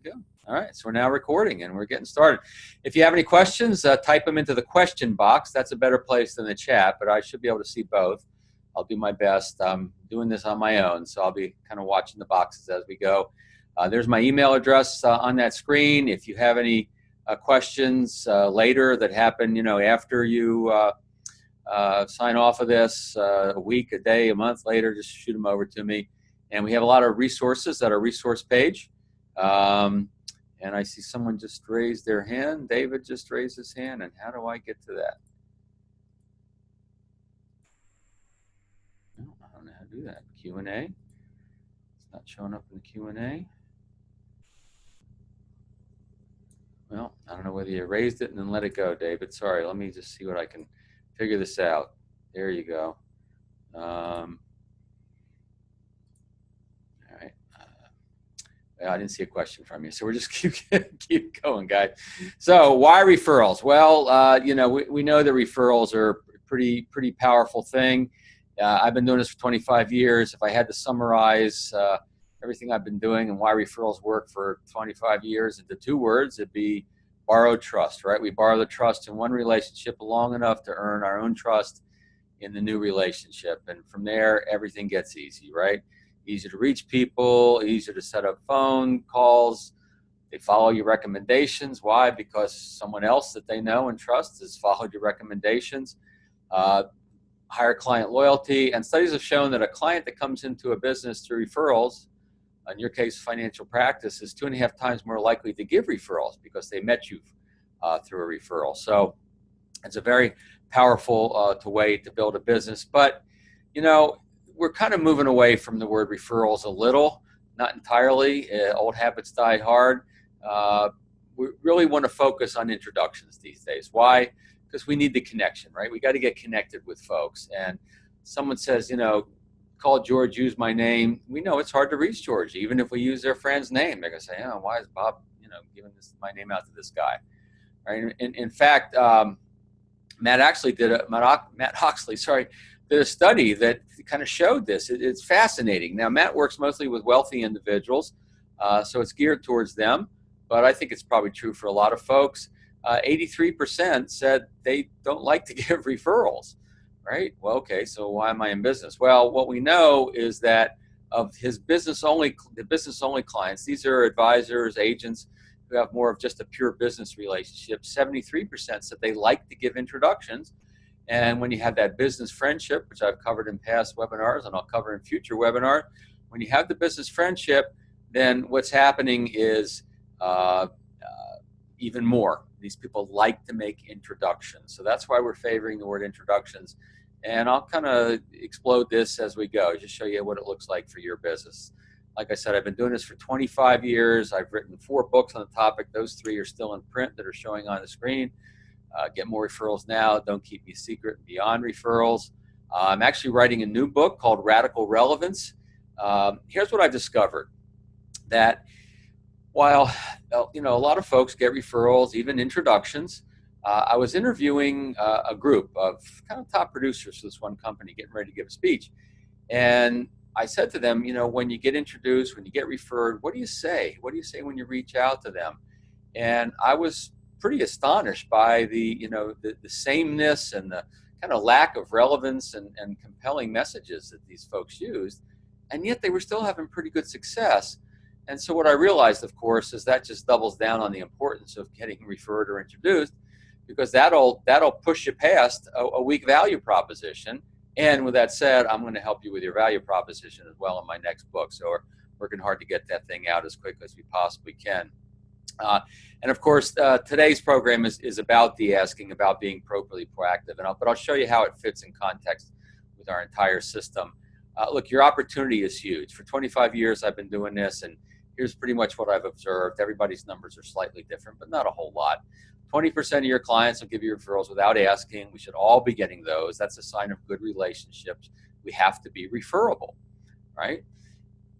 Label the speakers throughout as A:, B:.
A: we go. All right, so we're now recording and we're getting started. If you have any questions, type them into the question box. That's a better place than the chat, but I should be able to see both. I'll do my best. I'm doing this on my own, so I'll be kind of watching the boxes as we go. There's my email address on that screen. If you have any questions later that happen, after you sign off of this, a week, a day, a month later, just shoot them over to me. And we have a lot of resources at our resource page. And I see someone just raised their hand. David just raised his hand. And how do I get to that? No, I don't know how to do that. Q&A. It's not showing up in the Q&A. Well, I don't know whether you raised it and then let it go, David. Sorry, let me just see what I can figure this out. There you go. All right. I didn't see a question from you, so we're just keep going, guys. So why referrals? Well, we know that referrals are a pretty powerful thing. I've been doing this for 25 years. If I had to summarize everything I've been doing and why referrals work for 25 years into 2 words, it'd be borrowed trust, right? We borrow the trust in one relationship long enough to earn our own trust in the new relationship. And from there, everything gets easy, right? Easier to reach people, easier to set up phone calls. They follow your recommendations. Why? Because someone else that they know and trust has followed your recommendations. Higher client loyalty. And studies have shown that a client that comes into a business through referrals, in your case, financial practice, is 2.5 times more likely to give referrals because they met you through a referral. So it's a very powerful way to build a business. But, we're kind of moving away from the word referrals a little, not entirely. Old habits die hard. We really want to focus on introductions these days. Why? Because we need the connection, right? We got to get connected with folks. And someone says, call George, use my name. We know it's hard to reach George, even if we use their friend's name. They're going to say, oh, why is Bob, giving my name out to this guy? Right? In fact, Matt Oxley did a study that kind of showed this. It's fascinating. Now, Matt works mostly with wealthy individuals, so it's geared towards them. But I think it's probably true for a lot of folks. 83% said they don't like to give referrals. Right? Well, okay, so why am I in business? Well, what we know is that of his the business only clients, these are advisors, agents who have more of just a pure business relationship. 73% said they like to give introductions. And when you have that business friendship, which I've covered in past webinars and I'll cover in future webinars, when you have the business friendship, then what's happening is even more. These people like to make introductions. So that's why we're favoring the word introductions. And I'll kind of explode this as we go, just show you what it looks like for your business. Like I said, I've been doing this for 25 years. I've written 4 books on the topic. Those 3 are still in print that are showing on the screen. Get more referrals now. Don't keep me secret. Beyond referrals. I'm actually writing a new book called Radical Relevance. Here's what I've discovered. That while a lot of folks get referrals, even introductions, I was interviewing a group of kind of top producers for this one company getting ready to give a speech. And I said to them, when you get introduced, when you get referred, what do you say? What do you say when you reach out to them? And I was pretty astonished by the sameness and the kind of lack of relevance and compelling messages that these folks used. And yet they were still having pretty good success. And so what I realized, of course, is that just doubles down on the importance of getting referred or introduced, because that'll push you past a weak value proposition. And with that said, I'm going to help you with your value proposition as well in my next book. So we're working hard to get that thing out as quick as we possibly can. And of course, today's program is about de-asking, about being appropriately proactive. But I'll show you how it fits in context with our entire system. Look, your opportunity is huge. For 25 years, I've been doing this, and here's pretty much what I've observed. Everybody's numbers are slightly different, but not a whole lot. 20% of your clients will give you referrals without asking. We should all be getting those. That's a sign of good relationships. We have to be referable, right?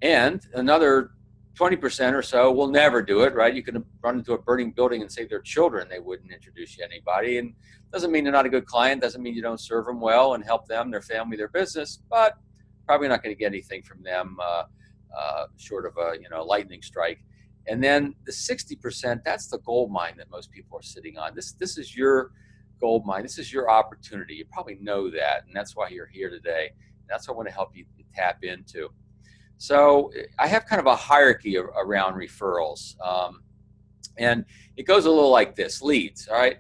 A: And another 20% or so will never do it, right? You can run into a burning building and save their children. They wouldn't introduce you to anybody. And doesn't mean they're not a good client. Doesn't mean you don't serve them well and help them, their family, their business. But probably not going to get anything from them short of a lightning strike. And then the 60%, that's the gold mine that most people are sitting on. This is your gold mine. This is your opportunity. You probably know that, and that's why you're here today. That's what I want to help you tap into. So I have kind of a hierarchy around referrals. And it goes a little like this: leads, all right?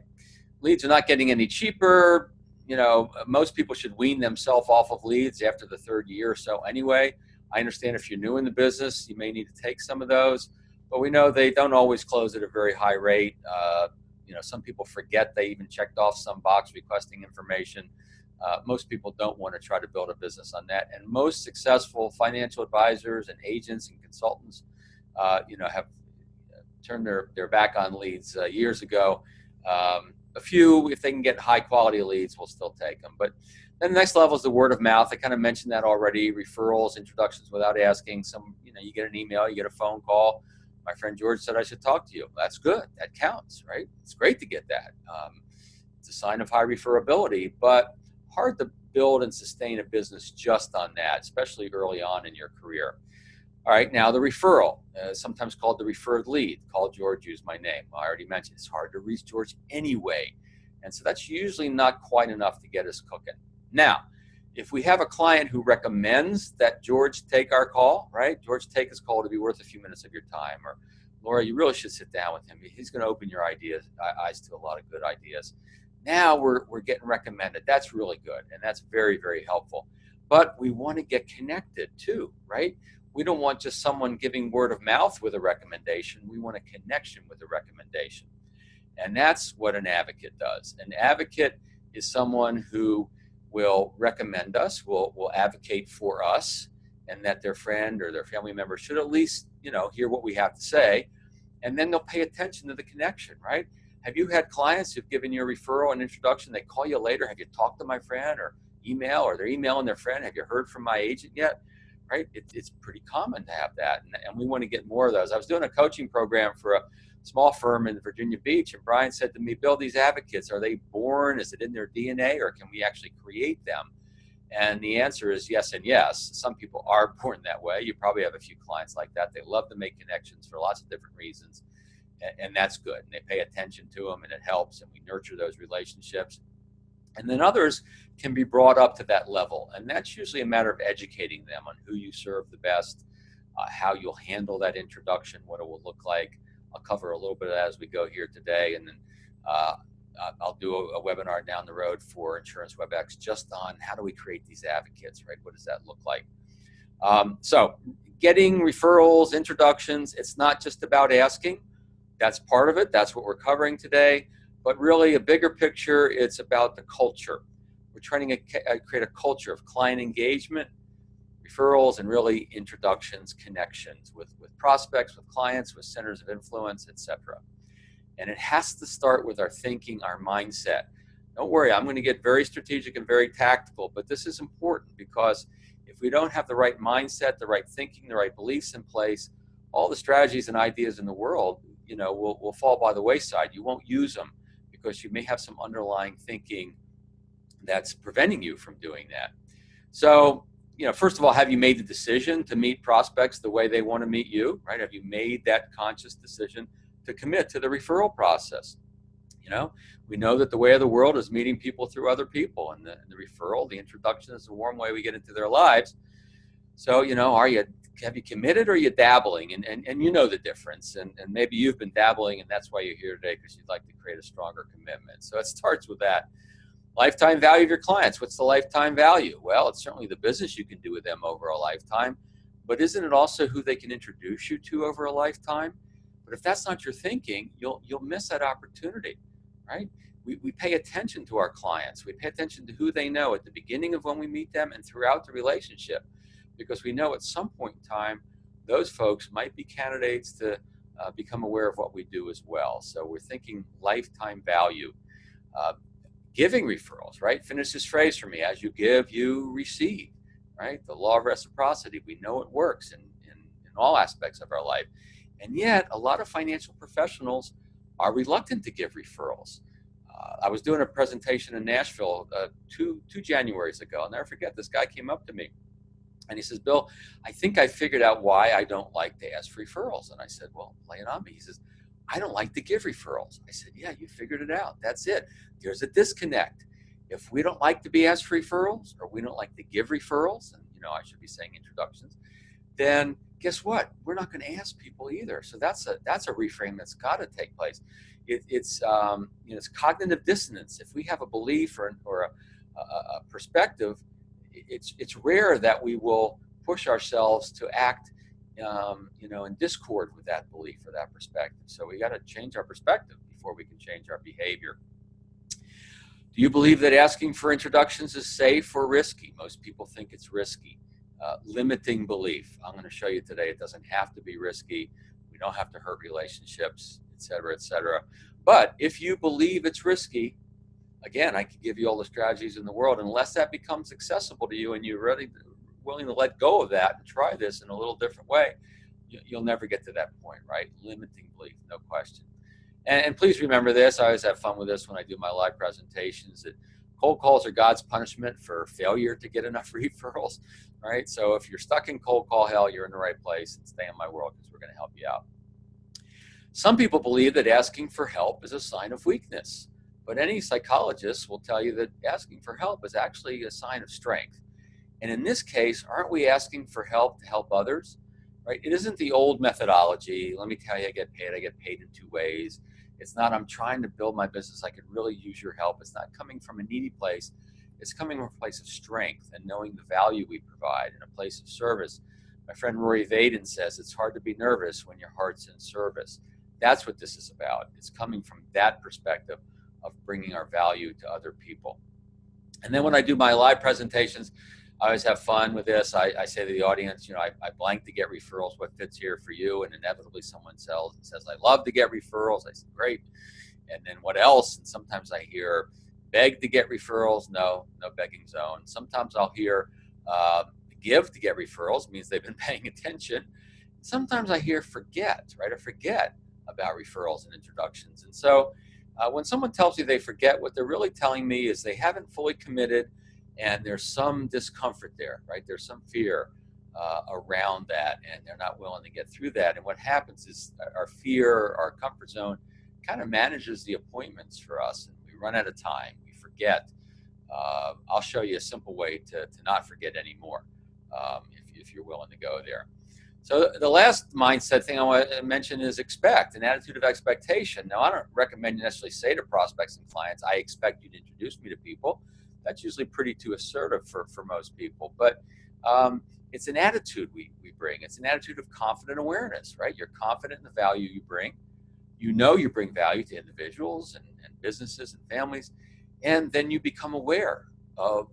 A: Leads are not getting any cheaper. You know, most people should wean themselves off of leads after the third year or so anyway. I understand if you're new in the business, you may need to take some of those, but we know they don't always close at a very high rate. You know, some people forget they even checked off some box requesting information. Most people don't want to try to build a business on that. And most successful financial advisors and agents and consultants, you know, have turned their back on leads years ago. A few, if they can get high quality leads, will still take them. But then the next level is the word of mouth. I kind of mentioned that already. Referrals, introductions without asking. You know, you get an email, you get a phone call. My friend George said I should talk to you. That's good. That counts, right? It's great to get that. It's a sign of high referability, but hard to build and sustain a business just on that, especially early on in your career. All right, now the referral, sometimes called the referred lead. Call George, use my name. I already mentioned it's hard to reach George anyway. And so that's usually not quite enough to get us cooking. Now, if we have a client who recommends that George take our call, right? George, take his call to be worth a few minutes of your time. Or Laura, you really should sit down with him. He's going to open your eyes to a lot of good ideas. Now we're getting recommended. That's really good. And that's very, very helpful. But we want to get connected too, right? We don't want just someone giving word of mouth with a recommendation. We want a connection with a recommendation. And that's what an advocate does. An advocate is someone who will recommend us, will advocate for us, and that their friend or their family member should at least, you know, hear what we have to say. And then they'll pay attention to the connection, right? Have you had clients who've given you a referral and introduction? They call you later. Have you talked to my friend? Or email, or they're emailing their friend. Have you heard from my agent yet? Right? It's pretty common to have that. And we want to get more of those. I was doing a coaching program for a small firm in Virginia Beach, and Brian said to me, Bill, these advocates, are they born? Is it in their DNA, or can we actually create them? And the answer is yes and yes. Some people are born that way. You probably have a few clients like that. They love to make connections for lots of different reasons. And that's good. And they pay attention to them, and it helps, and we nurture those relationships. And then others can be brought up to that level. And that's usually a matter of educating them on who you serve the best, how you'll handle that introduction, what it will look like. I'll cover a little bit of that as we go here today. And then I'll do a webinar down the road for Insurance WebX just on how do we create these advocates, right? What does that look like? So getting referrals, introductions, it's not just about asking. That's part of it. That's what we're covering today. But really, a bigger picture, it's about the culture. We're trying to create a culture of client engagement, referrals, and really introductions, connections with prospects, with clients, with centers of influence, etc. And it has to start with our thinking, our mindset. Don't worry, I'm going to get very strategic and very tactical, but this is important because if we don't have the right mindset, the right thinking, the right beliefs in place, all the strategies and ideas in the world, you know, will fall by the wayside. You won't use them because you may have some underlying thinking that's preventing you from doing that. So, you know, first of all, have you made the decision to meet prospects the way they want to meet you, right? Have you made that conscious decision to commit to the referral process? You know, we know that the way of the world is meeting people through other people, and the referral, the introduction is a warm way we get into their lives. So, you know, have you committed, or are you dabbling? And you know the difference. And maybe you've been dabbling, and that's why you're here today, because you'd like to create a stronger commitment. So it starts with that. Lifetime value of your clients. What's the lifetime value? Well, it's certainly the business you can do with them over a lifetime, but isn't it also who they can introduce you to over a lifetime? But if that's not your thinking, you'll miss that opportunity, right? We pay attention to our clients. We pay attention to who they know at the beginning of when we meet them and throughout the relationship, because we know at some point in time, those folks might be candidates to become aware of what we do as well. So we're thinking lifetime value. Giving referrals, right? Finish this phrase for me. As you give, you receive, right? The law of reciprocity. We know it works in all aspects of our life. And yet, a lot of financial professionals are reluctant to give referrals. I was doing a presentation in Nashville two Januaries ago. I'll never forget, this guy came up to me. And he says, Bill, I think I figured out why I don't like to ask for referrals. And I said, well, lay it on me. He says, I don't like to give referrals. I said, yeah, you figured it out. That's it. There's a disconnect. If we don't like to be asked for referrals, or we don't like to give referrals, and I should be saying introductions, then guess what? We're not going to ask people either. So that's a reframe that's got to take place. It's cognitive dissonance. If we have a belief or a perspective, it's rare that we will push ourselves to act in discord with that belief or that perspective. So we got to change our perspective before we can change our behavior. Do you believe that asking for introductions is safe or risky? Most people think it's risky. Limiting belief. I'm going to show you today it doesn't have to be risky. We don't have to hurt relationships, et cetera, et cetera. But if you believe it's risky, again, I could give you all the strategies in the world. Unless that becomes accessible to you and you're really willing to let go of that and try this in a little different way, you'll never get to that point, right? Limiting belief, no question. And please remember this. I always have fun with this when I do my live presentations, that cold calls are God's punishment for failure to get enough referrals, right? So if you're stuck in cold call hell, you're in the right place, and stay in my world because we're going to help you out. Some people believe that asking for help is a sign of weakness, but any psychologist will tell you that asking for help is actually a sign of strength. And in this case, aren't we asking for help to help others, right? It isn't the old methodology. Let me tell you, I get paid in two ways. It's not, I'm trying to build my business, I could really use your help. It's not coming from a needy place. It's coming from a place of strength and knowing the value we provide in a place of service. My friend Rory Vaden says it's hard to be nervous when your heart's in service. That's what this is about. It's coming from that perspective of bringing our value to other people. And then when I do my live presentations, I always have fun with this. I say to the audience, I blank to get referrals. What fits here for you? And inevitably someone says, I love to get referrals. I say, great. And then what else? And sometimes I hear beg to get referrals. No begging zone. Sometimes I'll hear give to get referrals. Means they've been paying attention. Sometimes I hear forget, right? Or forget about referrals and introductions. And so when someone tells me they forget, what they're really telling me is they haven't fully committed, and there's some discomfort there, right? There's some fear around that, and they're not willing to get through that. And what happens is our fear, our comfort zone, kind of manages the appointments for us, and we run out of time. We forget. I'll show you a simple way to not forget anymore if you're willing to go there. So the last mindset thing I want to mention is expect, an attitude of expectation. Now, I don't recommend you necessarily say to prospects and clients, I expect you to introduce me to people. That's usually pretty too assertive for most people, but it's an attitude we bring. It's an attitude of confident awareness, right? You're confident in the value you bring. You know you bring value to individuals and businesses and families, and then you become aware of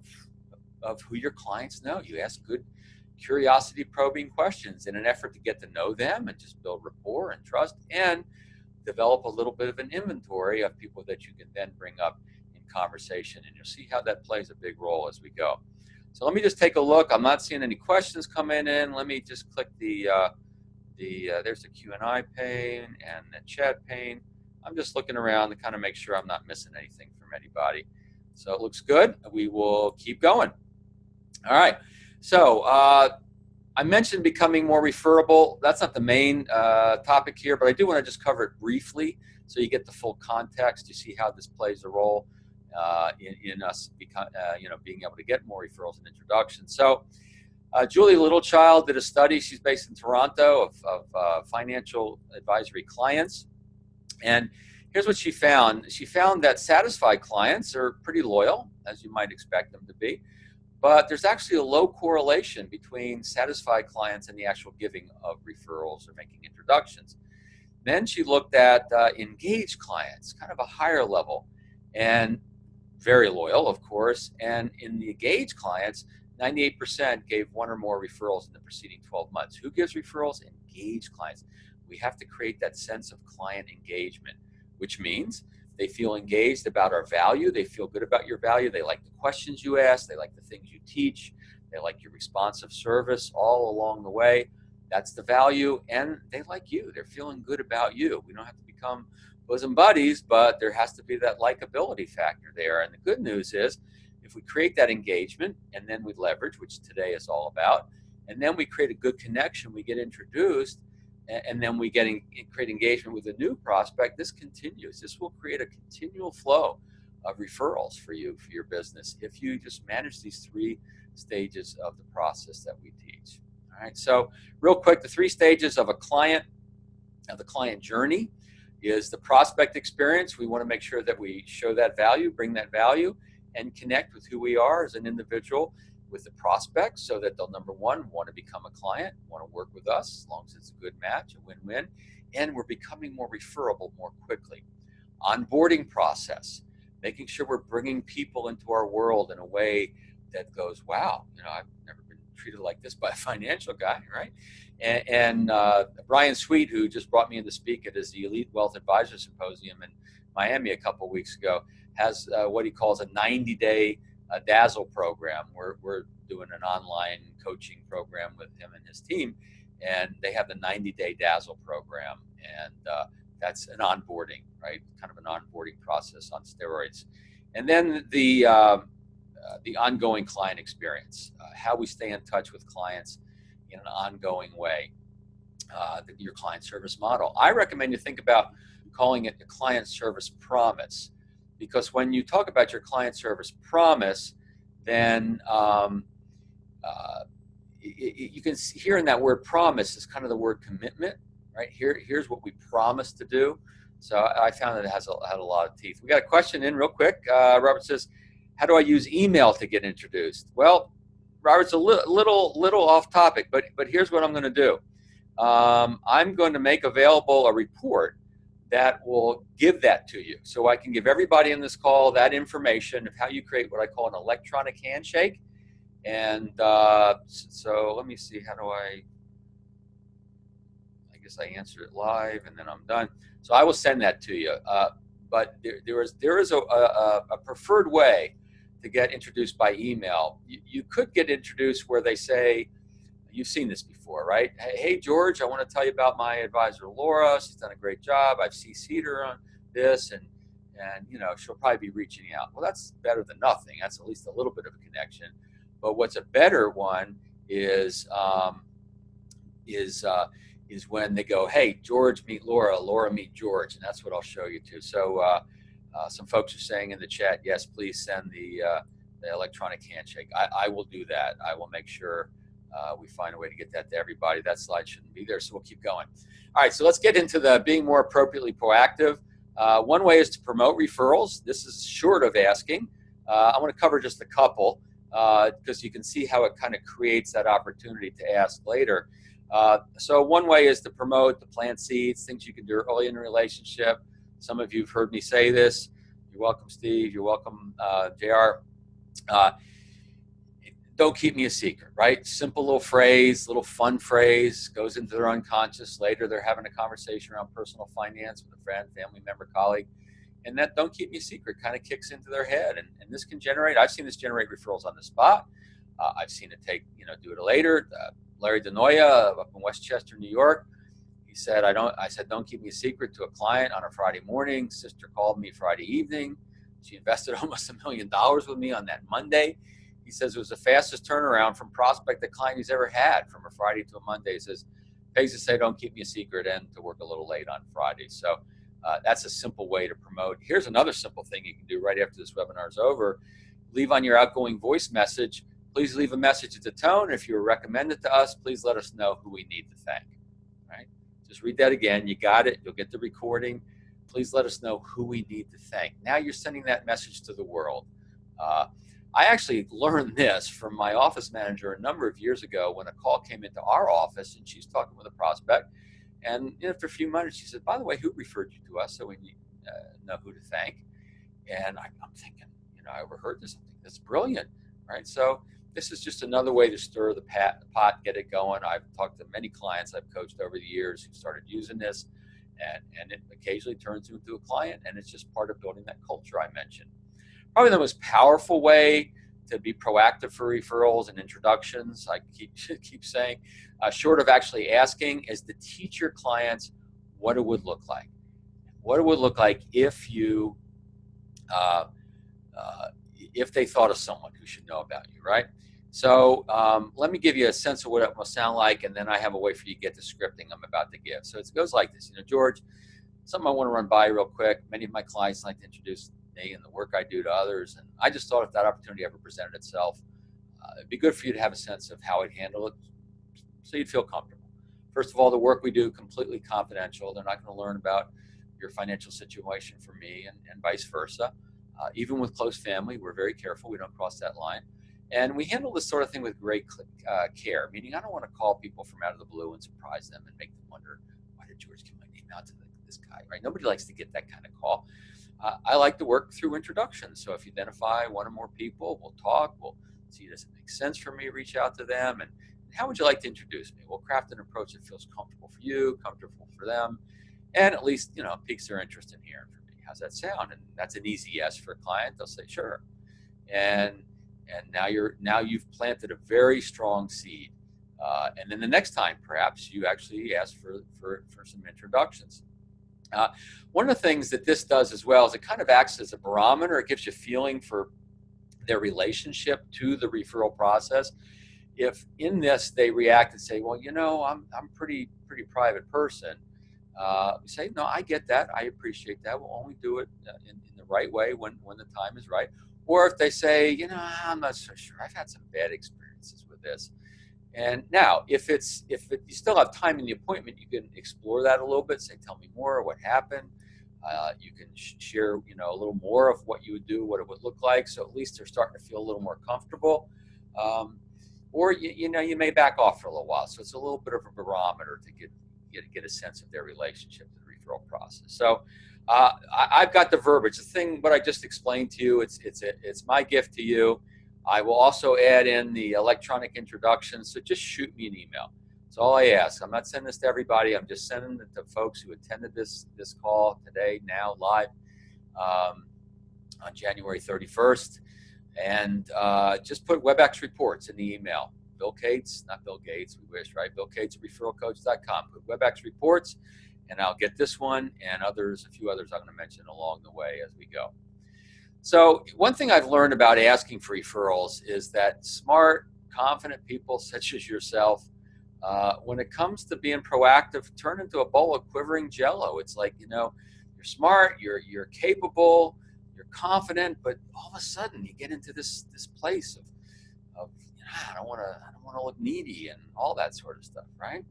A: who your clients know. You ask good curiosity probing questions in an effort to get to know them and just build rapport and trust, and develop a little bit of an inventory of people that you can then bring up in conversation, and you'll see how that plays a big role as we go. So let me just take a look. I'm not seeing any questions coming in. Let me just click there's the Q&A pane and the chat pane. I'm just looking around to kind of make sure I'm not missing anything from anybody. So it looks good. We will keep going. All right. So I mentioned becoming more referable. That's not the main topic here, but I do want to just cover it briefly so you get the full context. You see how this plays a role in us being able to get more referrals and introductions. So Julie Littlechild did a study. She's based in Toronto of financial advisory clients. And here's what she found. She found that satisfied clients are pretty loyal, as you might expect them to be. But there's actually a low correlation between satisfied clients and the actual giving of referrals or making introductions. Then she looked at engaged clients, kind of a higher level, and very loyal, of course. And in the engaged clients, 98% gave one or more referrals in the preceding 12 months. Who gives referrals? Engaged clients. We have to create that sense of client engagement, which means they feel engaged about our value. They feel good about your value. They like the questions you ask. They like the things you teach. They like your responsive service all along the way. That's the value. And they like you. They're feeling good about you. We don't have to become bosom buddies, but there has to be that likability factor there. And the good news is, if we create that engagement and then we leverage, which today is all about, and then we create a good connection, we get introduced, and then we create engagement with a new prospect. This continues. This will create a continual flow of referrals for you, for your business, if you just manage these 3 stages of the process that we teach. All right, so real quick, the 3 stages of the client journey is the prospect experience. We want to make sure that we show that value, bring that value, and connect with who we are as an individual with the prospect, so that they'll, number 1, want to become a client, want to work with us, as long as it's a good match, a win-win, and we're becoming more referable more quickly. Onboarding process, making sure we're bringing people into our world in a way that goes, wow, I've never been treated like this by a financial guy, right? And Brian Sweet, who just brought me in to speak at his Elite Wealth Advisor Symposium in Miami a couple of weeks ago, has what he calls a 90-day Dazzle program. We're doing an online coaching program with him and his team, and they have the 90-day Dazzle program, and that's an onboarding, right? Kind of an onboarding process on steroids. And then the ongoing client experience, how we stay in touch with clients in an ongoing way, your client service model. I recommend you think about calling it a client service promise, because when you talk about your client service promise, then you can hear in that word promise is kind of the word commitment, right? Here's what we promise to do. So I found that it had a lot of teeth. We got a question in real quick. Robert says, how do I use email to get introduced? Well, Robert's a little off topic, but here's what I'm going to do. I'm going to make available a report that will give that to you. So I can give everybody in this call that information of how you create what I call an electronic handshake. And so let me see, how do I guess I answer it live and then I'm done. So I will send that to you. But there is a preferred way to get introduced by email. You could get introduced where they say, you've seen this before, right? Hey, George, I want to tell you about my advisor, Laura. She's done a great job. I've CC'd her on this, and she'll probably be reaching out. Well, that's better than nothing. That's at least a little bit of a connection. But what's a better one is when they go, hey, George, meet Laura, Laura, meet George, and that's what I'll show you to. So some folks are saying in the chat, yes, please send the electronic handshake. I will do that. I will make sure we find a way to get that to everybody. That slide shouldn't be there, so we'll keep going. All right, so let's get into the being more appropriately proactive. One way is to promote referrals. This is short of asking. I want to cover just a couple because you can see how it kind of creates that opportunity to ask later. So one way is to promote, to plant seeds, things you can do early in a relationship. Some of you have heard me say this. You're welcome, Steve. You're welcome, JR. Don't keep me a secret, right? Simple little phrase, little fun phrase, goes into their unconscious. Later, they're having a conversation around personal finance with a friend, family member, colleague. And that don't keep me a secret kind of kicks into their head. And this can generate, I've seen this generate referrals on the spot. I've seen it do it later. Larry DeNoia up in Westchester, New York. He said, I said, don't keep me a secret to a client on a Friday morning. Sister called me Friday evening. She invested almost $1 million with me on that Monday. He says it was the fastest turnaround from prospect to client he's ever had, from a Friday to a Monday. He says, pays to say, don't keep me a secret, and to work a little late on Friday. So that's a simple way to promote. Here's another simple thing you can do right after this webinar is over. Leave on your outgoing voice message. Please leave a message at the tone. If you're recommended to us, please let us know who we need to thank. Right? Just read that again. You got it. You'll get the recording. Please let us know who we need to thank. Now you're sending that message to the world. I actually learned this from my office manager a number of years ago when a call came into our office and she's talking with a prospect. And after a few minutes, she said, by the way, who referred you to us? So we need know who to thank. And I'm thinking, I overheard this. I think that's brilliant, right? So this is just another way to stir the pot, get it going. I've talked to many clients I've coached over the years who started using this, and it occasionally turns into a client, and it's just part of building that culture I mentioned. Probably the most powerful way to be proactive for referrals and introductions, I keep saying, short of actually asking, is to teach your clients what it would look like. What it would look like if if they thought of someone who should know about you, right? So let me give you a sense of what it must sound like, and then I have a way for you to get the scripting I'm about to give. So it goes like this. George, something I want to run by you real quick. Many of my clients like to introduce me and the work I do to others, and I just thought if that opportunity ever presented itself, it'd be good for you to have a sense of how I'd handle it so you'd feel comfortable. First of all, the work we do completely confidential. They're not going to learn about your financial situation from me, and vice versa. Even with close family, we're very careful. We don't cross that line. And we handle this sort of thing with great care, meaning I don't want to call people from out of the blue and surprise them and make them wonder, why did George give my name out to this guy, right? Nobody likes to get that kind of call. I like to work through introductions. So if you identify one or more people, we'll talk. We'll see, does it make sense for me to reach out to them? And how would you like to introduce me? We'll craft an approach that feels comfortable for you, comfortable for them, and at least, piques their interest in hearing from me. How's that sound? And that's an easy yes for a client. They'll say, sure. And now you've planted a very strong seed. And then the next time, perhaps you actually ask for some introductions. One of the things that this does as well is it kind of acts as a barometer. It gives you a feeling for their relationship to the referral process. If in this they react and say, well, I'm pretty private person, we say, no, I get that. I appreciate that. We'll only do it in the right way when the time is right. Or if they say, I'm not so sure. I've had some bad experiences with this. And now, if you still have time in the appointment, you can explore that a little bit. Say, tell me more. What happened? You can share, a little more of what you would do, what it would look like. So at least they're starting to feel a little more comfortable. Or you may back off for a little while. So it's a little bit of a barometer to get a sense of their relationship to the referral process. So I've got the verbiage. The thing, what I just explained to you, it's my gift to you. I will also add in the electronic introduction. So just shoot me an email. That's all I ask. I'm not sending this to everybody. I'm just sending it to folks who attended this call today, now live on January 31st. And just put WebX reports in the email. Bill Cates, not Bill Gates, we wish, right? Bill Cates at referralcoach.com. Put WebX reports, and I'll get this one and a few others I'm going to mention along the way as we go. So one thing I've learned about asking for referrals is that smart, confident people such as yourself, when it comes to being proactive, turn into a bowl of quivering jello. It's like, you're smart, you're capable, you're confident, but all of a sudden you get into this place of I don't want to look needy and all that sort of stuff, right?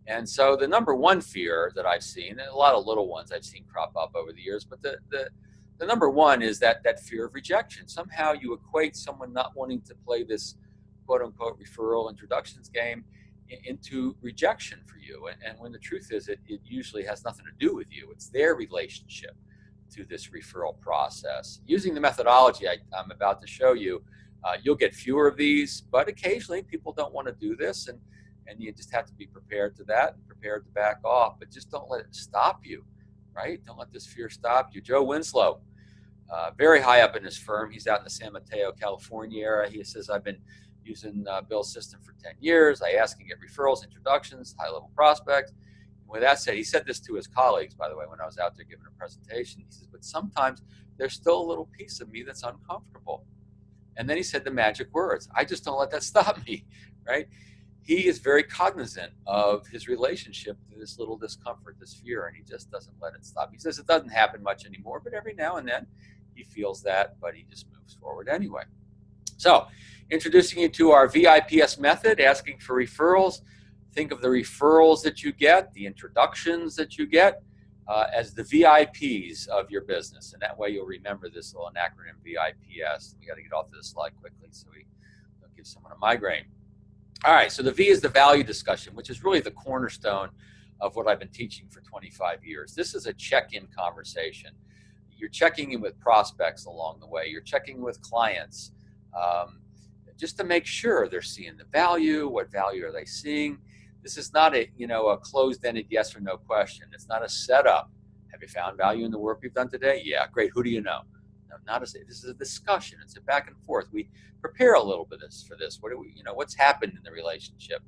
A: And so the number one fear that I've seen, and a lot of little ones I've seen crop up over the years, but the number one is that fear of rejection. Somehow you equate someone not wanting to play this quote unquote referral introductions game into rejection for you. And when the truth is, it usually has nothing to do with you. It's their relationship to this referral process. Using the methodology I'm about to show you, you'll get fewer of these, but occasionally people don't want to do this, and you just have to be prepared to that and prepared to back off, but just don't let it stop you, right? Don't let this fear stop you. Joe Winslow, very high up in his firm. He's out in the San Mateo, California area. He says, I've been using Bill's system for 10 years. I ask and get referrals, introductions, high-level prospects. And with that said, he said this to his colleagues, by the way, when I was out there giving a presentation. He says, but sometimes there's still a little piece of me that's uncomfortable. And then he said the magic words, I just don't let that stop me, right? He is very cognizant of his relationship to this little discomfort, this fear, and he just doesn't let it stop. He says it doesn't happen much anymore, but every now and then he feels that, but he just moves forward anyway. So, introducing you to our VIPS method, asking for referrals. Think of the referrals that you get, the introductions that you get, as the VIPs of your business. And that way you'll remember this little acronym VIPS. We got to get off this slide quickly so we don't give someone a migraine. All right, so the V is the value discussion, which is really the cornerstone of what I've been teaching for 25 years. This is a check-in conversation. You're checking in with prospects along the way. You're checking with clients just to make sure they're seeing the value. What value are they seeing? This is not a closed-ended yes or no question. It's not a setup. Have you found value in the work we've done today? Yeah, great. Who do you know? No, this is a discussion. It's a back and forth. We prepare a little bit for this. What do we, what's happened in the relationship,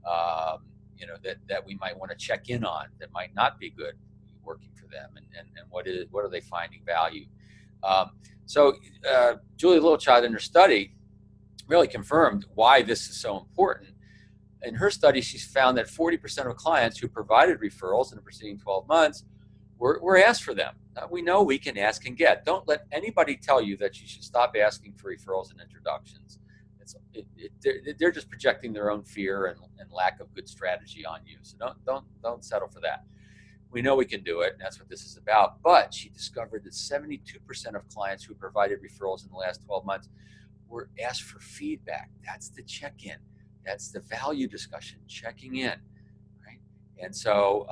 A: that we might want to check in on that might not be good working for them, and what are they finding value? So Julia Littlechild in her study really confirmed why this is so important. In her study, she's found that 40% of clients who provided referrals in the preceding 12 months were asked for them. Now, we know we can ask and get. Don't let anybody tell you that you should stop asking for referrals and introductions. They're just projecting their own fear and lack of good strategy on you. So don't settle for that. We know we can do it, and that's what this is about. But she discovered that 72% of clients who provided referrals in the last 12 months were asked for feedback. That's the check-in. That's the value discussion, checking in, right? And so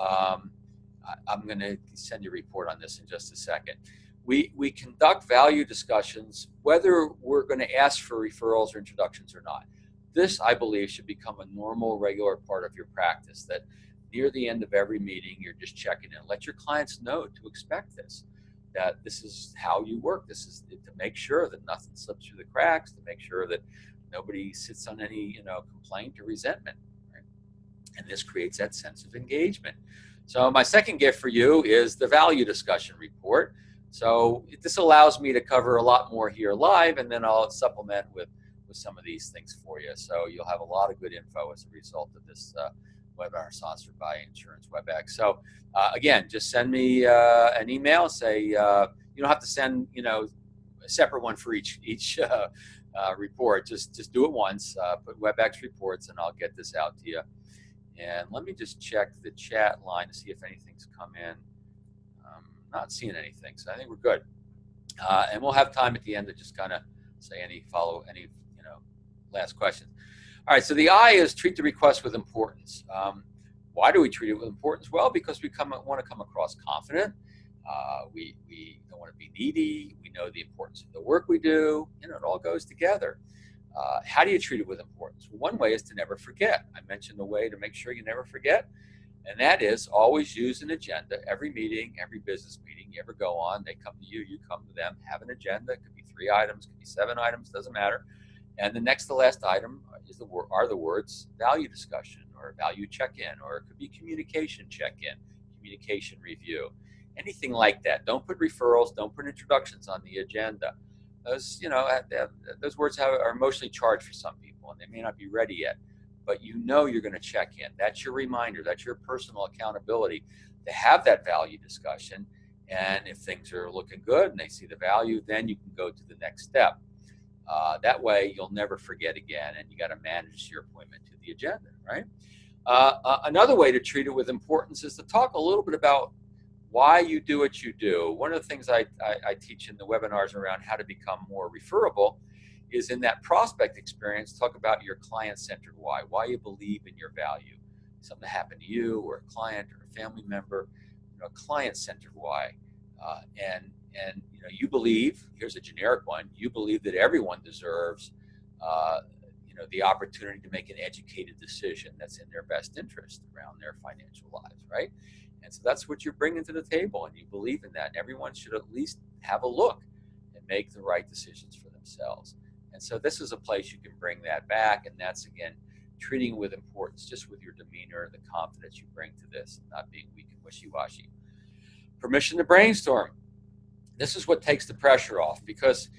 A: I'm going to send you a report on this in just a second. We conduct value discussions whether we're going to ask for referrals or introductions or not. This, I believe, should become a normal, regular part of your practice, that near the end of every meeting, you're just checking in. Let your clients know to expect this, that this is how you work. This is to make sure that nothing slips through the cracks, to make sure that nobody sits on any complaint or resentment, right? And this creates that sense of engagement. So my second gift for you is the value discussion report. So this allows me to cover a lot more here live, and then I'll supplement with some of these things for you. So you'll have a lot of good info as a result of this webinar sponsored by Insurance WebX. So again, just send me an email. Say you don't have to send a separate one for each report. Just do it once. Put WebX reports, and I'll get this out to you. And let me just check the chat line to see if anything's come in. Not seeing anything, so I think we're good. And we'll have time at the end to just kind of say any last questions. All right, so the I is treat the request with importance. Why do we treat it with importance? Well, because we want to come across confident. We don't want to be needy. We know the importance of the work we do. It all goes together. How do you treat it with importance? Well, one way is to never forget. I mentioned the way to make sure you never forget. And that is always use an agenda. Every meeting, every business meeting you ever go on, they come to you, you come to them, have an agenda. It could be 3 items, could be 7 items, doesn't matter. And the next to last item are the words value discussion or value check-in, or it could be communication check-in, communication review, anything like that. Don't put referrals, don't put introductions on the agenda. Those, those words are emotionally charged for some people, and they may not be ready yet. But you're going to check in. That's your reminder. That's your personal accountability to have that value discussion. And if things are looking good and they see the value, then you can go to the next step. That way, you'll never forget again, and you got to manage your appointment to the agenda, right? Another way to treat it with importance is to talk a little bit about why you do what you do. One of the things I teach in the webinars around how to become more referable is in that prospect experience, talk about your client-centered why you believe in your value. Something happened to you or a client or a family member, a client-centered why. And you believe, here's a generic one, you believe that everyone deserves the opportunity to make an educated decision that's in their best interest around their financial lives, right? And so that's what you're bringing to the table, and you believe in that. And everyone should at least have a look and make the right decisions for themselves. And so this is a place you can bring that back, and that's, again, treating with importance, just with your demeanor, the confidence you bring to this, and not being weak and wishy-washy. Permission to brainstorm. This is what takes the pressure off, because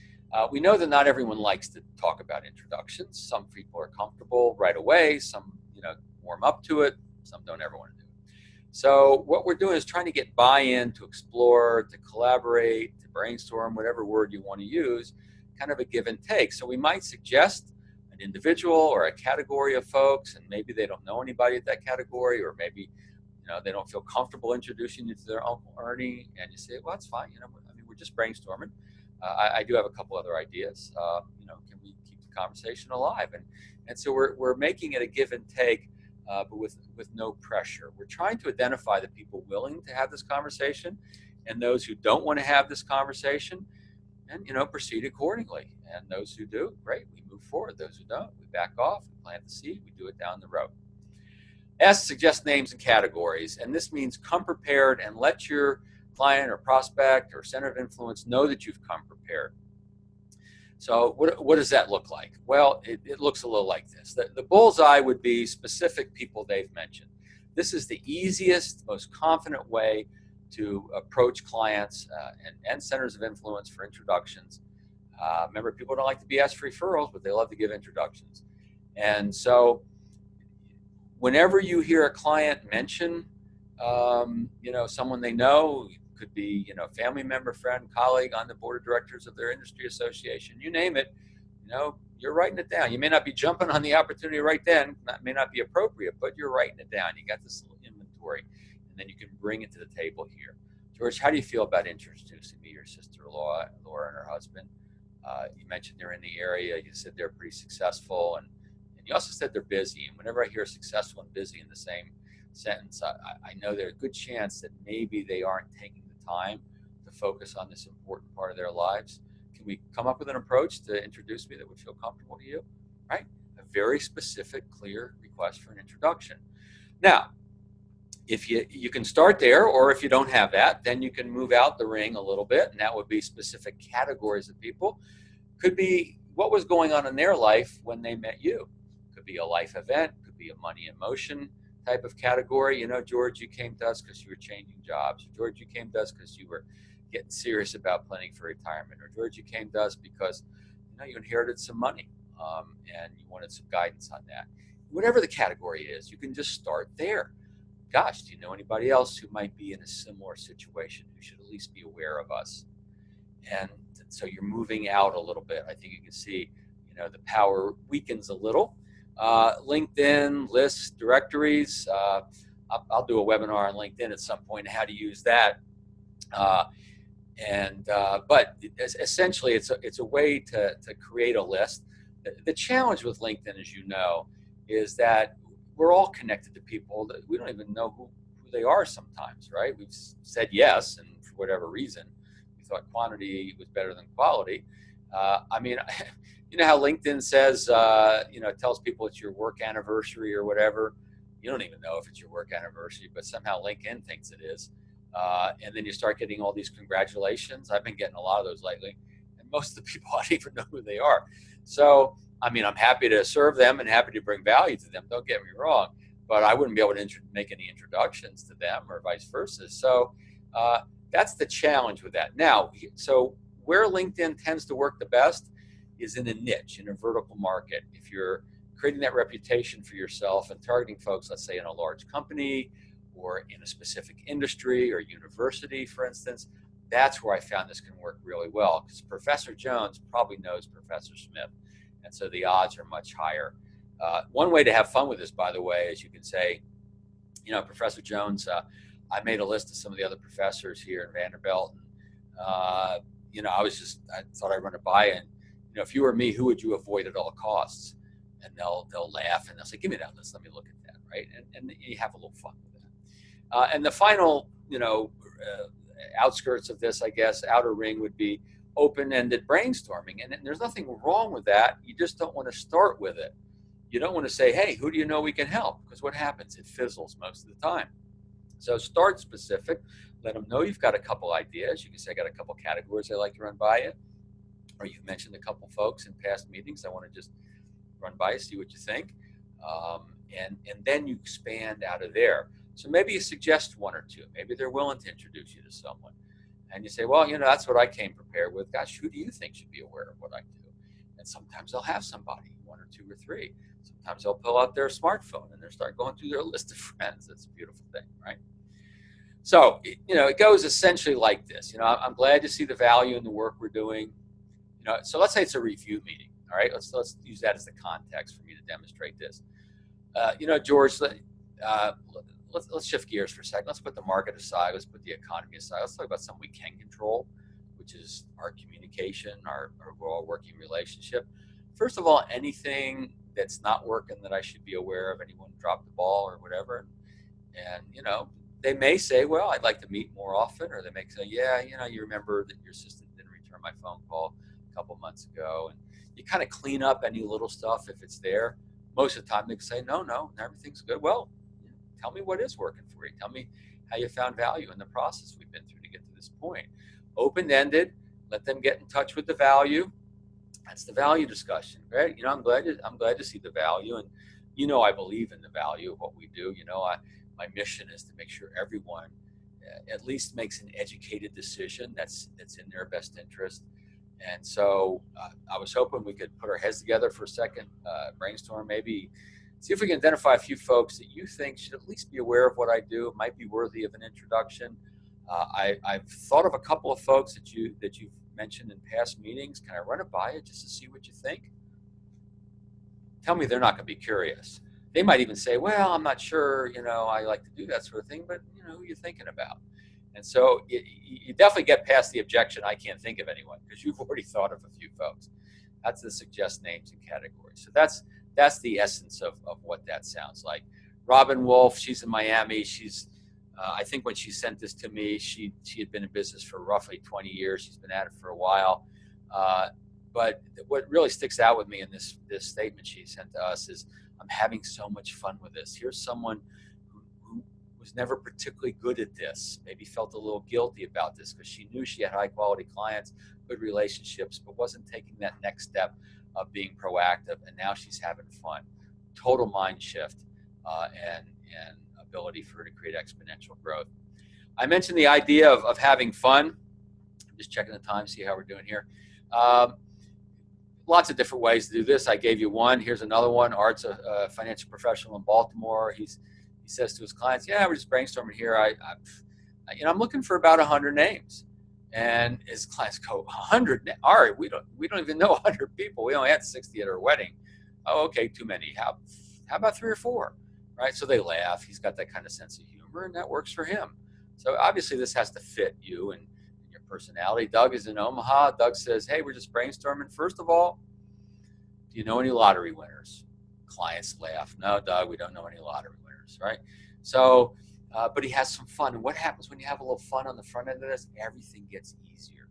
A: we know that not everyone likes to talk about introductions. Some people are comfortable right away. Some, warm up to it. Some don't ever want to do it. So what we're doing is trying to get buy-in, to explore, to collaborate, to brainstorm, whatever word you want to use, kind of a give and take. So we might suggest an individual or a category of folks, and maybe they don't know anybody at that category, or maybe they don't feel comfortable introducing you to their Uncle Ernie, and you say, well, that's fine. We're just brainstorming. I do have a couple other ideas. Can we keep the conversation alive? And so we're making it a give and take, but with no pressure. We're trying to identify the people willing to have this conversation and those who don't want to have this conversation, and proceed accordingly. And those who do, great, we move forward. Those who don't, we back off, we plant the seed, we do it down the road. S, suggest names and categories. And this means come prepared and let your client or prospect or center of influence know that you've come prepared. So what does that look like? Well, it looks a little like this. The bullseye would be specific people they've mentioned. This is the easiest, most confident way to approach clients and centers of influence for introductions. Remember, people don't like to be asked for referrals, but they love to give introductions. And so whenever you hear a client mention, someone they know, could be, family member, friend, colleague on the board of directors of their industry association, you name it, you're writing it down. You may not be jumping on the opportunity right then, that may not be appropriate, but you're writing it down. You got this little inventory, and then you can bring it to the table here. George, how do you feel about introducing me your sister-in-law, Laura, and her husband? You mentioned they're in the area. You said they're pretty successful, and you also said they're busy. And whenever I hear successful and busy in the same sentence, I know there's a good chance that maybe they aren't taking the time to focus on this important part of their lives. Can we come up with an approach to introduce me that would feel comfortable to you? Right? A very specific, clear request for an introduction. Now, if you can start there, or if you don't have that, then you can move out the ring a little bit, and that would be specific categories of people. Could be what was going on in their life when they met you. Could be a life event, could be a money emotion type of category. George, you came to us because you were changing jobs. George, you came to us because you were getting serious about planning for retirement. Or George, you came to us because you inherited some money and you wanted some guidance on that. Whatever the category is, you can just start there. Gosh, do you know anybody else who might be in a similar situation who should at least be aware of us? And so you're moving out a little bit. I think you can see, the power weakens a little. LinkedIn, lists, directories. I'll do a webinar on LinkedIn at some point, how to use that. But essentially, it's a way to create a list. The challenge with LinkedIn, as you know, is that we're all connected to people that we don't even know who they are sometimes, right? We've said yes, and for whatever reason, we thought quantity was better than quality. You know how LinkedIn says, it tells people it's your work anniversary or whatever. You don't even know if it's your work anniversary, but somehow LinkedIn thinks it is. And then you start getting all these congratulations. I've been getting a lot of those lately, and most of the people I don't even know who they are. So, I'm happy to serve them and happy to bring value to them. Don't get me wrong, but I wouldn't be able to make any introductions to them or vice versa. So that's the challenge with that. Now, so where LinkedIn tends to work the best is in a niche, in a vertical market. If you're creating that reputation for yourself and targeting folks, let's say in a large company or in a specific industry or university, for instance, that's where I found this can work really well, because Professor Jones probably knows Professor Smith. And so the odds are much higher. One way to have fun with this, by the way, is you can say, Professor Jones, I made a list of some of the other professors here in Vanderbilt. And, I thought I'd run it by, and, if you were me, who would you avoid at all costs? And they'll laugh and they'll say, give me that list. Let me look at that. Right. And you have a little fun with that. And the final, outskirts of this, I guess, outer ring would be open-ended brainstorming. And there's nothing wrong with that. You just don't want to start with it. You don't want to say, hey, who do you know we can help? Because what happens? It fizzles most of the time. So start specific. Let them know you've got a couple ideas. You can say, I got a couple categories I'd like to run by you. Or you've mentioned a couple folks in past meetings. I want to just run by you, see what you think. And then you expand out of there. So maybe you suggest one or two. Maybe they're willing to introduce you to someone. And you say, well, that's what I came prepared with. Gosh, who do you think should be aware of what I do? And sometimes they'll have somebody, one or two or three. Sometimes they'll pull out their smartphone and they'll start going through their list of friends. That's a beautiful thing, right? So, it goes essentially like this. I'm glad to see the value in the work we're doing. So let's say it's a review meeting. All right, let's use that as the context for me to demonstrate this. George, let's shift gears for a second. Let's put the market aside. Let's put the economy aside. Let's talk about something we can control, which is our communication, our overall working relationship. First of all, anything that's not working that I should be aware of, anyone dropped the ball or whatever. And, they may say, well, I'd like to meet more often. Or they may say, yeah, you remember that your assistant didn't return my phone call a couple months ago. And you kind of clean up any little stuff if it's there. Most of the time they can say, no, everything's good. Well, tell me what is working for you. Tell me how you found value in the process we've been through to get to this point. Open-ended, let them get in touch with the value. That's the value discussion, right? I'm glad to see the value, and I believe in the value of what we do. My mission is to make sure everyone at least makes an educated decision that's in their best interest. And so I was hoping we could put our heads together for a second, brainstorm, maybe see if we can identify a few folks that you think should at least be aware of what I do. It might be worthy of an introduction. I've thought of a couple of folks that you've mentioned in past meetings. Can I run it by you just to see what you think? Tell me they're not going to be curious. They might even say, well, I'm not sure, I like to do that sort of thing, but who are you thinking about? And so you definitely get past the objection, I can't think of anyone, because you've already thought of a few folks. That's the suggest names and categories. So that's the essence of what that sounds like. Robin Wolf, she's in Miami. She's, I think when she sent this to me, she had been in business for roughly 20 years. She's been at it for a while. But what really sticks out with me in this statement she sent to us is, I'm having so much fun with this. Here's someone who was never particularly good at this, maybe felt a little guilty about this because she knew she had high quality clients, good relationships, but wasn't taking that next step of being proactive. And now she's having fun. Total mind shift and ability for her to create exponential growth. I mentioned the idea of having fun. I'm just checking the time, see how we're doing here. Lots of different ways to do this. I gave you one. Here's another one. Art's a financial professional in Baltimore. He says to his clients, yeah, we're just brainstorming here. I'm looking for about 100 names. And his clients go, 100? All right, we don't even know 100 people. We only had 60 at our wedding. Oh, okay, too many. How about 3 or 4? Right? So they laugh. He's got that kind of sense of humor, and that works for him. So obviously this has to fit you and your personality. Doug is in Omaha. Doug says, hey, we're just brainstorming. First of all, do you know any lottery winners? Clients laugh. No, Doug, we don't know any lottery winners, right? So, but he has some fun. And what happens when you have a little fun on the front end of this? Everything gets easier,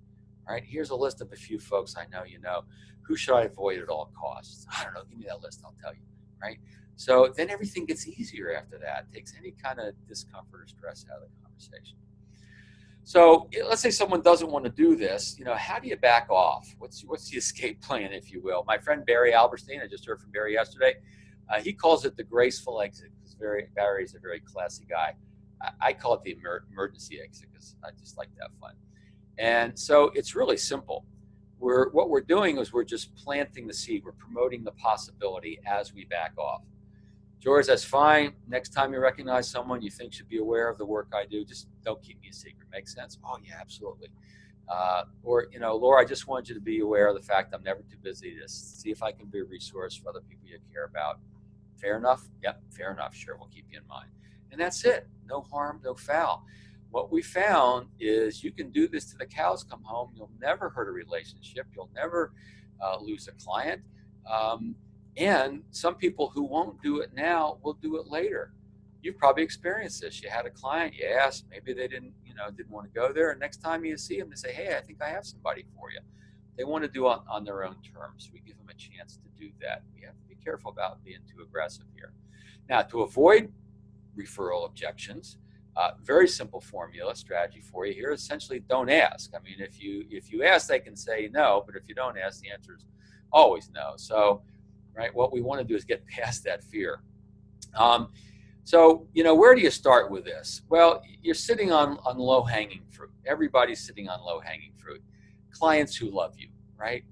A: right? Here's a list of a few folks I know you know. Who should I avoid at all costs? I don't know. Give me that list. I'll tell you, right? So then everything gets easier after that. It takes any kind of discomfort or stress out of the conversation. So let's say someone doesn't want to do this. How do you back off? What's the escape plan, if you will? My friend Barry Alberstein, I just heard from Barry yesterday. He calls it the graceful exit because Barry is a very classy guy. I call it the emergency exit because I just like to have fun. And so it's really simple. What we're doing is we're just planting the seed. We're promoting the possibility as we back off. George, that's fine. Next time you recognize someone you think should be aware of the work I do, just don't keep me a secret. Make sense? Oh, yeah, absolutely. Or, Laura, I just want you to be aware of the fact I'm never too busy to see if I can be a resource for other people you care about. Fair enough? Yep, fair enough. Sure, we'll keep you in mind. And that's it. No harm, no foul. What we found is you can do this till the cows come home. You'll never hurt a relationship. You'll never lose a client. And some people who won't do it now will do it later. You've probably experienced this. You had a client, you asked, maybe they didn't want to go there. And next time you see them, they say, hey, I think I have somebody for you. They want to do it on their own terms. We give them a chance to do that. We have to be careful about being too aggressive here. Now, to avoid referral objections, very simple formula strategy for you here. Essentially, don't ask. I mean, if you ask, they can say no, but if you don't ask, the answer is always no. So, right, what we want to do is get past that fear. So, where do you start with this? Well, you're sitting on low-hanging fruit. Everybody's sitting on low-hanging fruit. Clients who love you, right?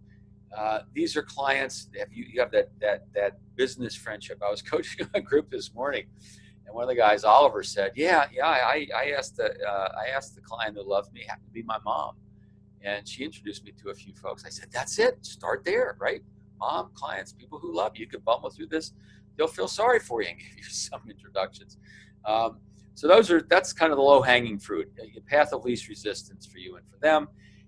A: These are clients. You have that business friendship. I was coaching a group this morning, and one of the guys, Oliver, said, "Yeah, I asked the client who loves me, happened to be my mom, and she introduced me to a few folks." I said, "That's it. Start there, right? Mom, clients, people who love you. You can bumble through this. They'll feel sorry for you and give you some introductions." So that's kind of the low-hanging fruit, a path of least resistance for you and for them.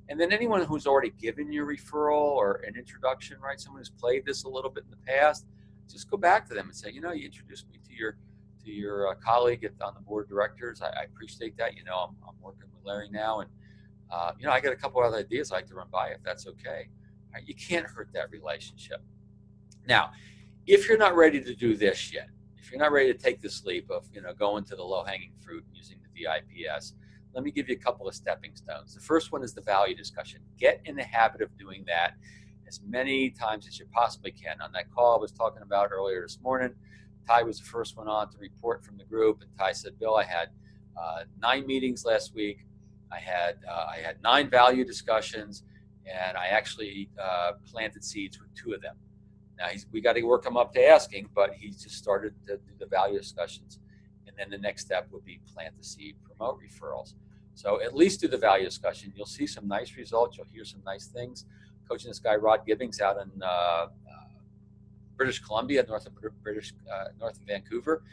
A: And then anyone who's already given you a referral or an introduction, right? Someone who's played this a little bit in the past, just go back to them and say, you introduced me to your colleague on the board of directors. I appreciate that. I'm working with Larry now, and I got a couple other ideas I'd like to run by if that's okay. Right? You can't hurt that relationship. Now, if you're not ready to do this yet, if you're not ready to take this leap of going to the low-hanging fruit and using the VIPS, let me give you a couple of stepping stones. The first one is the value discussion. Get in the habit of doing that as many times as you possibly can. On that call I was talking about earlier this morning, Ty was the first one on to report from the group, and Ty said, "Bill, I had 9 meetings last week. I had 9 value discussions, and I actually planted seeds with 2 of them. Now we got to work him up to asking, but he just started to do the value discussions, and then the next step would be plant the seed, promote referrals. So at least do the value discussion. You'll see some nice results. You'll hear some nice things. Coaching this guy Rod Gibbings out in British Columbia, north of Vancouver,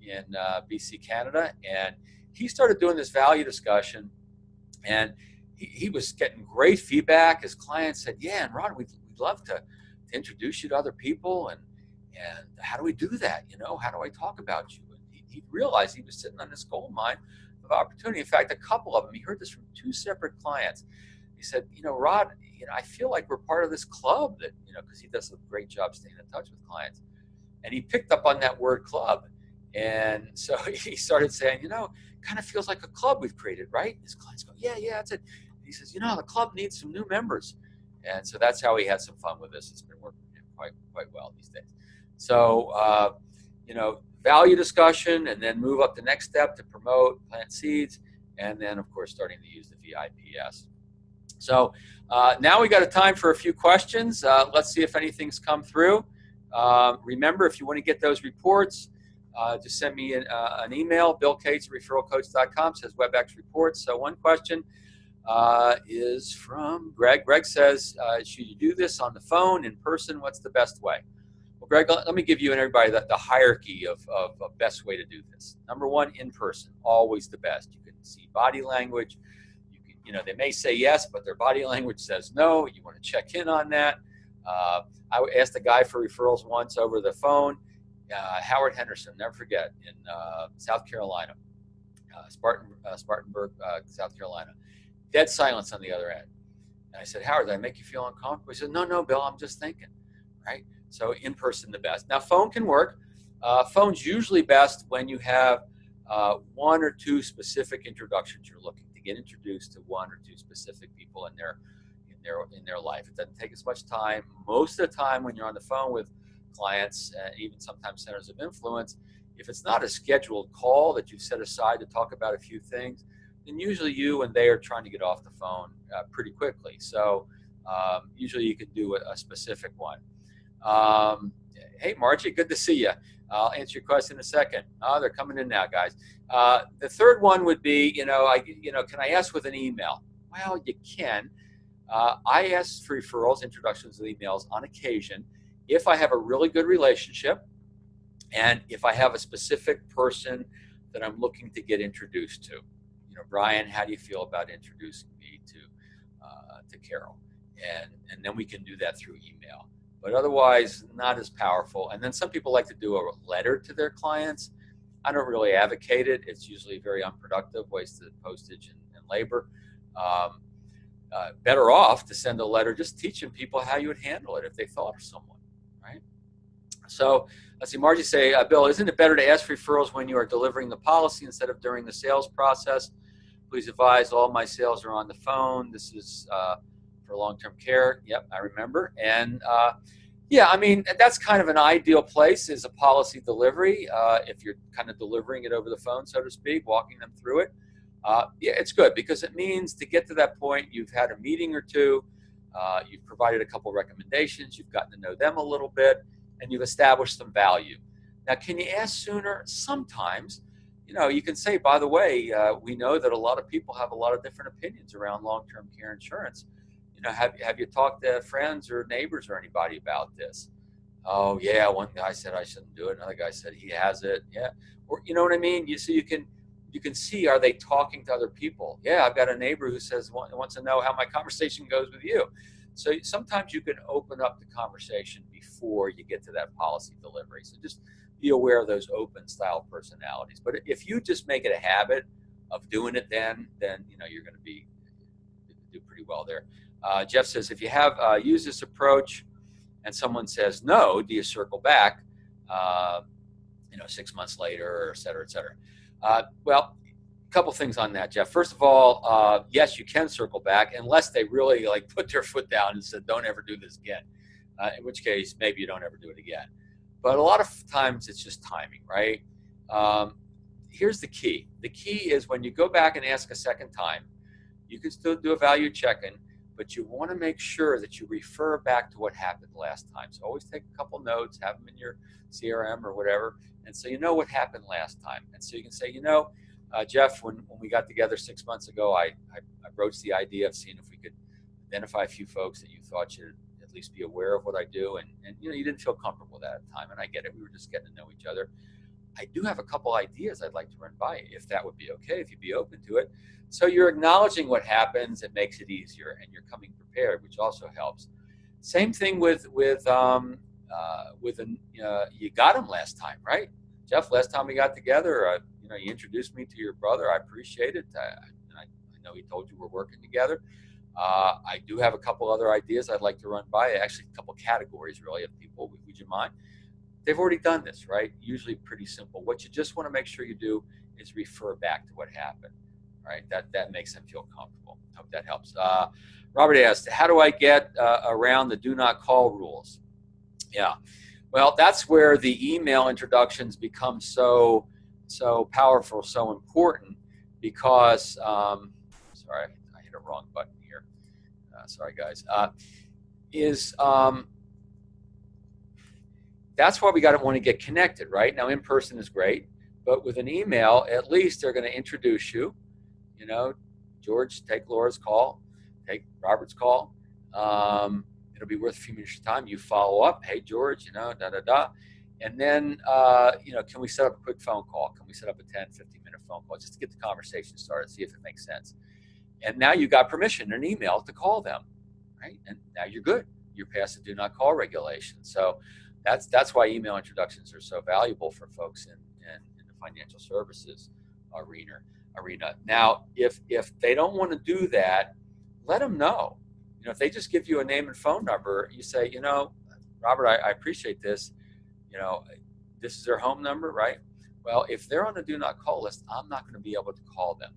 A: in BC, Canada, and he started doing this value discussion, and he was getting great feedback. His clients said, "Yeah, and Rod, we'd love to introduce you to other people, and how do we do that? You know, how do I talk about you?" And he realized he was sitting on this gold mine of opportunity. In fact, a couple of them, he heard this from 2 separate clients. He said, "You know, Rod, I feel like we're part of this club that, because he does a great job staying in touch with clients." And he picked up on that word club. And so he started saying, kind of feels like a club we've created, right? His clients go, yeah, that's it. He says, the club needs some new members. And so that's how he had some fun with this. It's been working quite well these days. So, value discussion, and then move up the next step to promote, plant seeds, and then, of course, starting to use the VIPS. So now we got a time for a few questions. Let's see if anything's come through. Remember, if you want to get those reports, just send me an email. Bill Cates at referralcoach.com, says WebX reports. So one question is from Greg. Greg says, should you do this on the phone, in person? What's the best way? Well, Greg, let me give you and everybody the hierarchy of best way to do this. Number 1, in person, always the best. You can see body language. They may say yes, but their body language says no. You want to check in on that. I asked a guy for referrals once over the phone, Howard Henderson, never forget, in South Carolina, Spartanburg, South Carolina. Dead silence on the other end. And I said, Howard, did I make you feel uncomfortable? He said, no, Bill, I'm just thinking, right? So in person, the best. Now, phone can work. Phone's usually best when you have 1 or 2 specific introductions you're looking to get introduced to 1 or 2 specific people in their life. It doesn't take as much time. Most of the time when you're on the phone with clients, even sometimes centers of influence, if it's not a scheduled call that you've set aside to talk about a few things, then usually you and they are trying to get off the phone pretty quickly. So usually you can do a specific one. Hey, Margie, good to see you. I'll answer your question in a second. They're coming in now, guys. The third one would be, can I ask with an email? Well, you can. I ask for referrals, introductions, and emails on occasion if I have a really good relationship and if I have a specific person that I'm looking to get introduced to. Brian, how do you feel about introducing me to Carol? And then we can do that through email. But otherwise, not as powerful. And then some people like to do a letter to their clients. I don't really advocate it. It's usually very unproductive, wasted postage and labor. Better off to send a letter just teaching people how you would handle it if they thought of someone, right? So let's see, Margie say, Bill, isn't it better to ask referrals when you are delivering the policy instead of during the sales process? Please advise, all my sales are on the phone. This is for long-term care. Yep, I remember. And yeah, I mean, that's kind of an ideal place is a policy delivery. If you're kind of delivering it over the phone, so to speak, walking them through it. Yeah, it's good because it means to get to that point, you've had a meeting or 2, you've provided a couple recommendations, you've gotten to know them a little bit, and you've established some value. Now, can you ask sooner? Sometimes. You can say, by the way, we know that a lot of people have a lot of different opinions around long-term care insurance. Have you talked to friends or neighbors or anybody about this? Oh, yeah, one guy said I shouldn't do it. Another guy said he has it. Yeah. Or, you know what I mean? You can see, are they talking to other people? Yeah, I've got a neighbor who says wants to know how my conversation goes with you. So sometimes you can open up the conversation before you get to that policy delivery. So just be aware of those open style personalities. But if you just make it a habit of doing it, then you're going to do pretty well there. Jeff says, if you have used this approach and someone says no, do you circle back? 6 months later, et cetera, et cetera. Well, a couple things on that, Jeff. First of all, yes, you can circle back unless they really put their foot down and said, don't ever do this again. In which case, maybe you don't ever do it again. But a lot of times it's just timing, right? Here's the key. The key is when you go back and ask a second time, you can still do a value check-in, but you want to make sure that you refer back to what happened last time. So always take a couple notes, have them in your CRM or whatever, and so you know what happened last time. And so you can say, Jeff, when we got together 6 months ago, I broached the idea of seeing if we could identify a few folks that you thought should at least be aware of what I do. And you didn't feel comfortable at that time, and I get it. We were just getting to know each other. I do have a couple ideas I'd like to run by you, if that would be okay, if you'd be open to it. So you're acknowledging what happens. It makes it easier, and you're coming prepared, which also helps. Same thing with you got him last time, right? Jeff, last time we got together, you introduced me to your brother. I appreciate it. I know he told you we're working together. I do have a couple other ideas I'd like to run by. Actually, a couple categories really of people. Would you mind? They've already done this, right? Usually pretty simple. What you just want to make sure you do is refer back to what happened, right? That makes them feel comfortable. Hope that helps. Robert asked, how do I get around the do not call rules? Yeah, well, that's where the email introductions become so powerful, so important, because, sorry, I hit a wrong button here. Sorry, guys. That's why we got to want to get connected, right? Now, in person is great, but with an email, at least they're going to introduce you. George, take Laura's call, take Robert's call. It'll be worth a few minutes of time. You follow up. Hey, George, And then, can we set up a quick phone call? Can we set up a 10, 15-minute phone call just to get the conversation started, see if it makes sense? And now you got permission in an email to call them, right? And now you're good. You're past the do not call regulation. So that's why email introductions are so valuable for folks in the financial services arena. Now, if they don't want to do that, let them know. If they just give you a name and phone number, you say, Robert, I appreciate this. This is their home number, right? Well, if they're on the do not call list, I'm not going to be able to call them.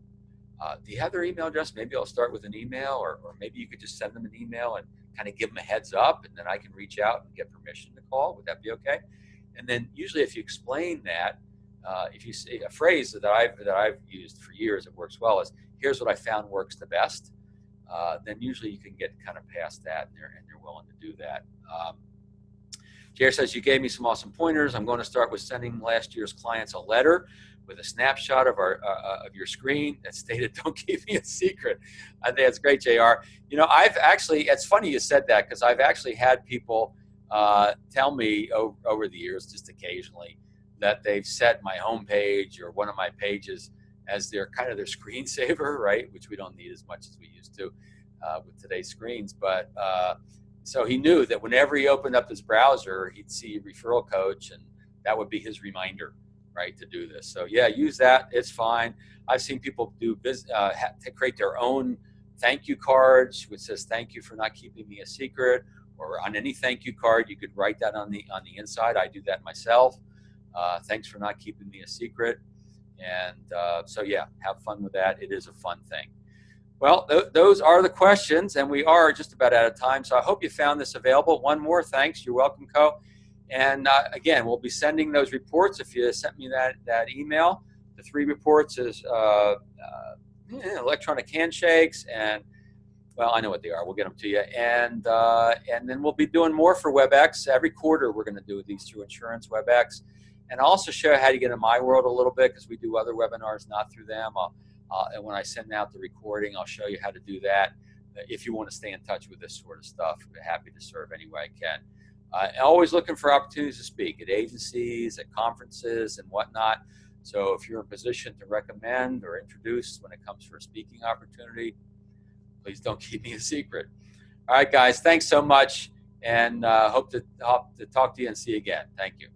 A: Do you have their email address? Maybe I'll start with an email, or maybe you could just send them an email and kind of give them a heads up, and then I can reach out and get permission to call. Would that be okay? And then usually if you explain that, if you say a phrase that I've used for years, it works well, is here's what I found works the best. Then usually you can get kind of past that, and they're willing to do that. Jair says, you gave me some awesome pointers. I'm going to start with sending last year's clients a letter with a snapshot of of your screen that stated, don't keep me a secret. I think that's great, JR. I've actually, it's funny you said that, because I've actually had people tell me over the years, just occasionally, that they've set my homepage or one of my pages as their kind of their screensaver, right? Which we don't need as much as we used to with today's screens. But so he knew that whenever he opened up his browser, he'd see Referral Coach, and that would be his reminder, right, to do this. So yeah, use that. It's fine. I've seen people do to create their own thank you cards, which says thank you for not keeping me a secret, or on any thank you card, you could write that on the inside. I do that myself. Thanks for not keeping me a secret. And so yeah, have fun with that. It is a fun thing. Well, those are the questions, and we are just about out of time. So I hope you found this available. One more, thanks. You're welcome, Co. And again, we'll be sending those reports. If you sent me that email, the 3 reports is electronic handshakes, and well, I know what they are. We'll get them to you. And then we'll be doing more for WebX. Every quarter, we're going to do these through Insurance WebX. And I'll also show you how to get in my world a little bit, because we do other webinars not through them. And when I send out the recording, I'll show you how to do that. If you want to stay in touch with this sort of stuff, I'm happy to serve any way I can. Always looking for opportunities to speak at agencies, at conferences, and whatnot. So if you're in a position to recommend or introduce when it comes for a speaking opportunity, please don't keep me a secret. All right, guys, thanks so much, and hope to talk to you and see you again. Thank you.